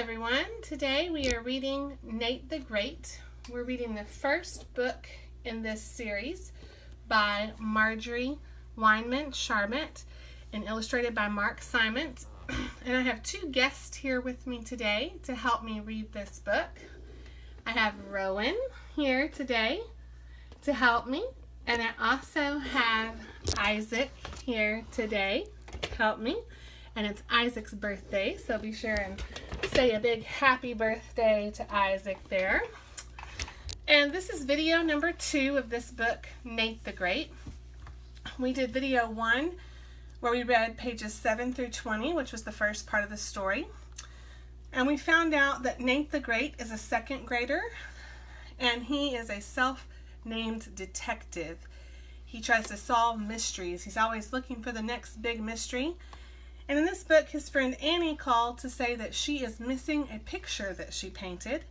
everyone. Today we are reading Nate the Great. We're reading the first book in this series by Marjorie Weinman Sharmat and illustrated by Marc Simont. And I have two guests here with me today to help me read this book. I have Rowan here today to help me, and I also have Isaac here today to help me. And it's Isaac's birthday, so be sure and say a big happy birthday to Isaac there. And this is video number 2 of this book, Nate the Great. We did video 1 where we read pages 7 through 20, which was the first part of the story. And we found out that Nate the Great is a 2nd grader, and he is a self-named detective. He tries to solve mysteries. He's always looking for the next big mystery. And in this book, his friend Annie called to say that she is missing a picture that she painted.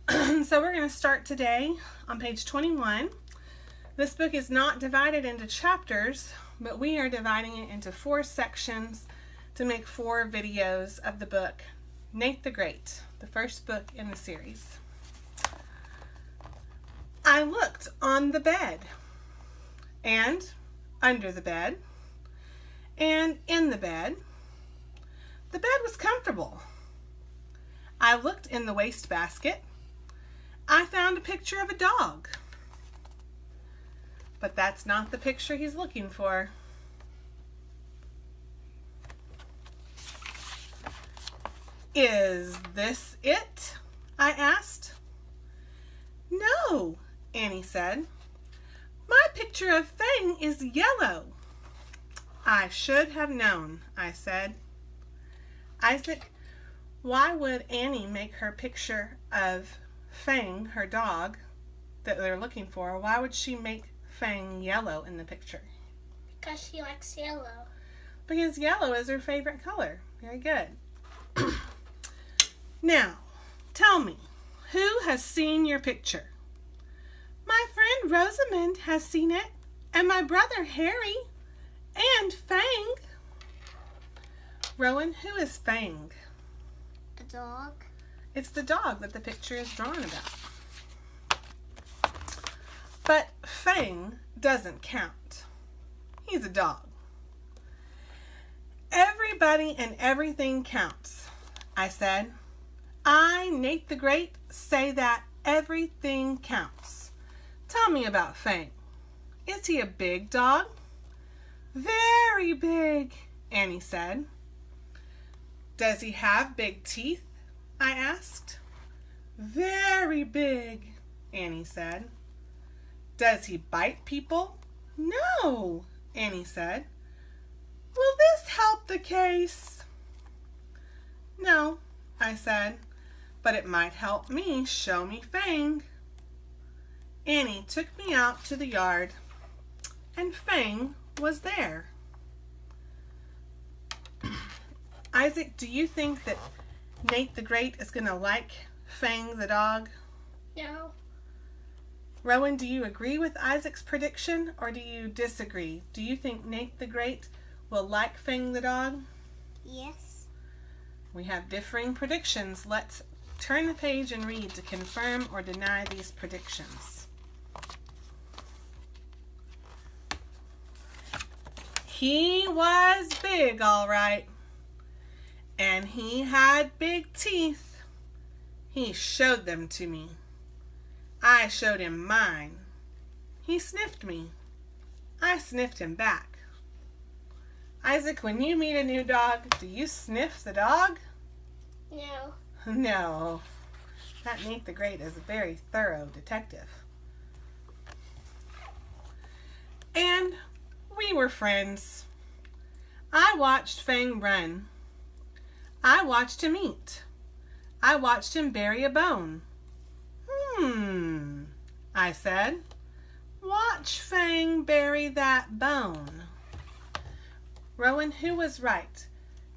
So we're going to start today on page 21. This book is not divided into chapters, but we are dividing it into 4 sections to make 4 videos of the book, Nate the Great, the first book in the series. I looked on the bed, and under the bed, and in the bed. The bed was comfortable. I looked in the wastebasket. I found a picture of a dog. But that's not the picture he's looking for. Is this it? I asked. No, Annie said. My picture of Fang is yellow. I should have known, I said. Isaac, why would Annie make her picture of Fang, her dog, that they're looking for, why would she make Fang yellow in the picture? Because she likes yellow. Because yellow is her favorite color. Very good. Now, tell me, who has seen your picture? My friend Rosamond has seen it, and my brother Harry, and Fang. Rowan, who is Fang? A dog. It's the dog that the picture is drawn about. But Fang doesn't count. He's a dog. Everybody and everything counts, I said. I, Nate the Great, say that everything counts. Tell me about Fang. Is he a big dog? Very big, Annie said. Does he have big teeth? I asked. Very big, Annie said. Does he bite people? No, Annie said. Will this help the case? No, I said, but it might help me show me Fang. Annie took me out to the yard, and Fang was there. Isaac, do you think that Nate the Great is going to like Fang the dog? No. Rowan, do you agree with Isaac's prediction, or do you disagree? Do you think Nate the Great will like Fang the dog? Yes. We have differing predictions. Let's turn the page and read to confirm or deny these predictions. He was big, all right. And he had big teeth. He showed them to me. I showed him mine. He sniffed me. I sniffed him back. Isaac, when you meet a new dog, do you sniff the dog? No. No. That Nate the Great is a very thorough detective. And we were friends. I watched Fang run. I watched him eat. I watched him bury a bone. I said. Watch Fang bury that bone. Rowan, who was right?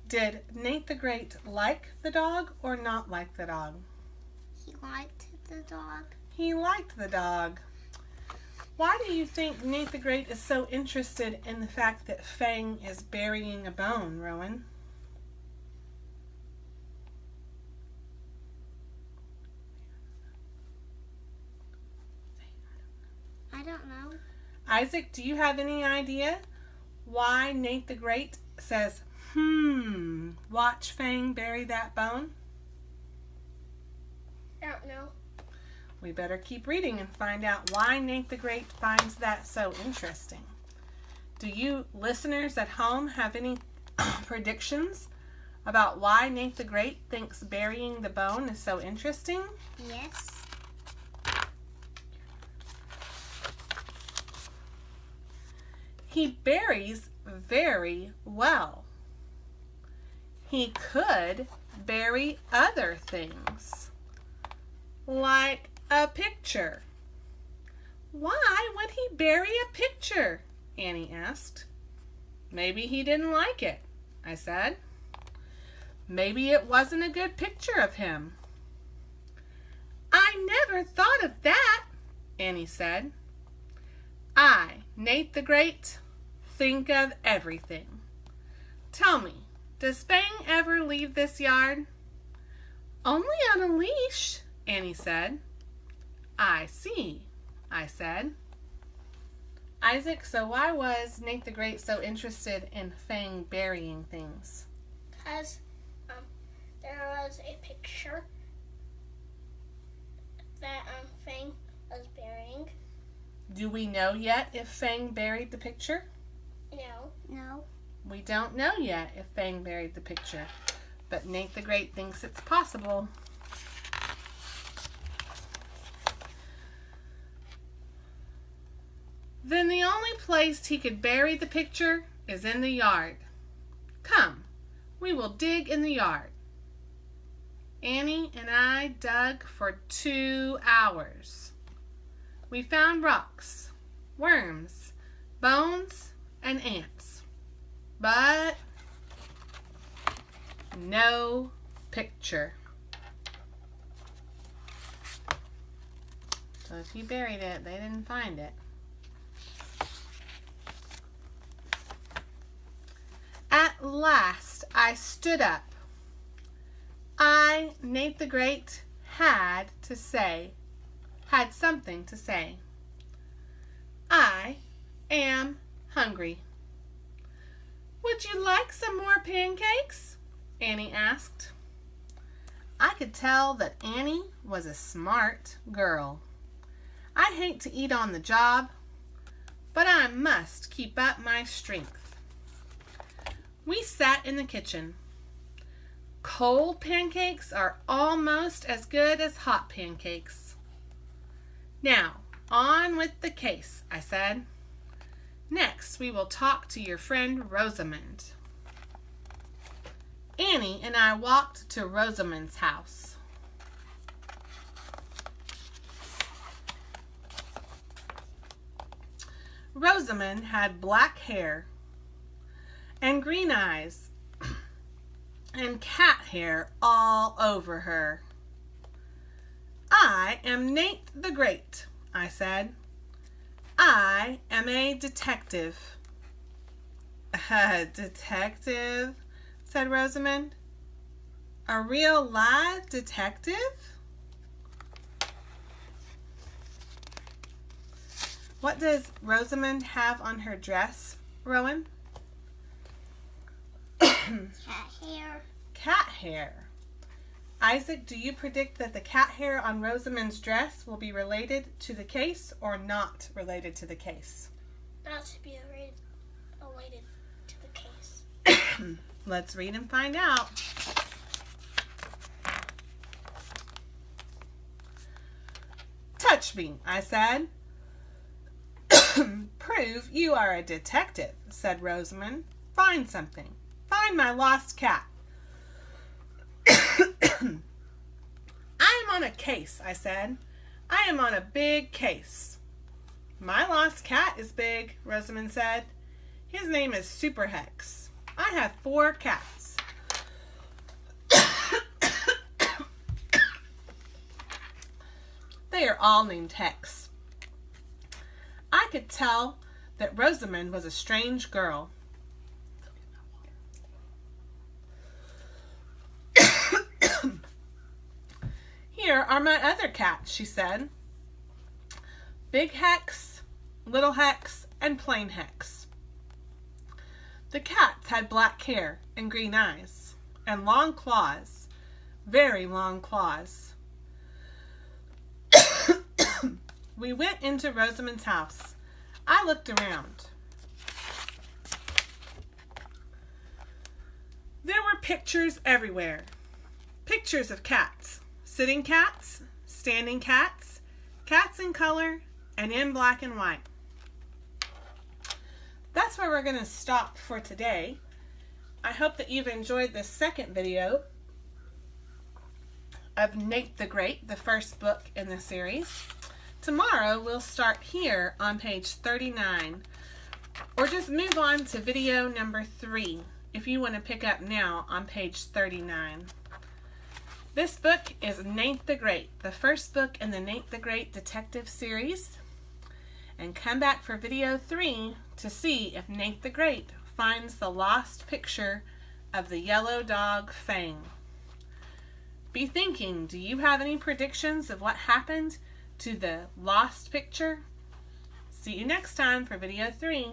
Did Nate the Great like the dog or not like the dog? He liked the dog. He liked the dog. Why do you think Nate the Great is so interested in the fact that Fang is burying a bone, Rowan? don't know. Isaac, do you have any idea why Nate the Great says, watch Fang bury that bone? I don't know. We better keep reading and find out why Nate the Great finds that so interesting. Do you listeners at home have any predictions about why Nate the Great thinks burying the bone is so interesting? Yes. He buries very well. He could bury other things, like a picture. Why would he bury a picture? Annie asked. Maybe he didn't like it, I said. Maybe it wasn't a good picture of him. I never thought of that, Annie said. I, Nate the Great, think of everything. Tell me, does Fang ever leave this yard? Only on a leash, Annie said. I see, I said. Isaac, so why was Nate the Great so interested in Fang burying things? Because there was a picture that Fang was burying. Do we know yet if Fang buried the picture? No. No. We don't know yet if Fang buried the picture, but Nate the Great thinks it's possible. Then the only place he could bury the picture is in the yard. Come, we will dig in the yard. Annie and I dug for 2 hours. We found rocks, worms, bones, and ants, but no picture. So if he buried it, they didn't find it. At last, I stood up. I, Nate the Great, had something to say. I am hungry. Would you like some more pancakes? Annie asked. I could tell that Annie was a smart girl. I hate to eat on the job, but I must keep up my strength. We sat in the kitchen. Cold pancakes are almost as good as hot pancakes. Now, on with the case, I said. Next, we will talk to your friend Rosamond. Annie and I walked to Rosamond's house. Rosamond had black hair and green eyes and cat hair all over her. I am Nate the Great, I said. I am a detective. A detective? Said Rosamond. A real live detective? What does Rosamond have on her dress, Rowan? Cat hair. Cat hair. Isaac, do you predict that the cat hair on Rosamond's dress will be related to the case or not related to the case? Not to be related to the case. Let's read and find out. Touch me, I said. Prove you are a detective, said Rosamond. Find something. Find my lost cat. I am on a case, I said. I am on a big case. My lost cat is big, Rosamond said. His name is Super Hex. I have 4 cats. They are all named Hex. I could tell that Rosamond was a strange girl. Here are my other cats, she said. Big Hex, little hex, and plain hex. The cats had black hair and green eyes, and long claws, very long claws. We went into Rosamond's house. I looked around. There were pictures everywhere. Pictures of cats, sitting cats, standing cats, cats in color, and in black and white. That's where we're going to stop for today. I hope that you've enjoyed this second video of Nate the Great, the first book in the series. Tomorrow we'll start here on page 39, or just move on to video number 3 if you want to pick up now on page 39. This book is Nate the Great, the first book in the Nate the Great detective series. And come back for video 3 to see if Nate the Great finds the lost picture of the yellow dog Fang. Be thinking, do you have any predictions of what happened to the lost picture? See you next time for video 3.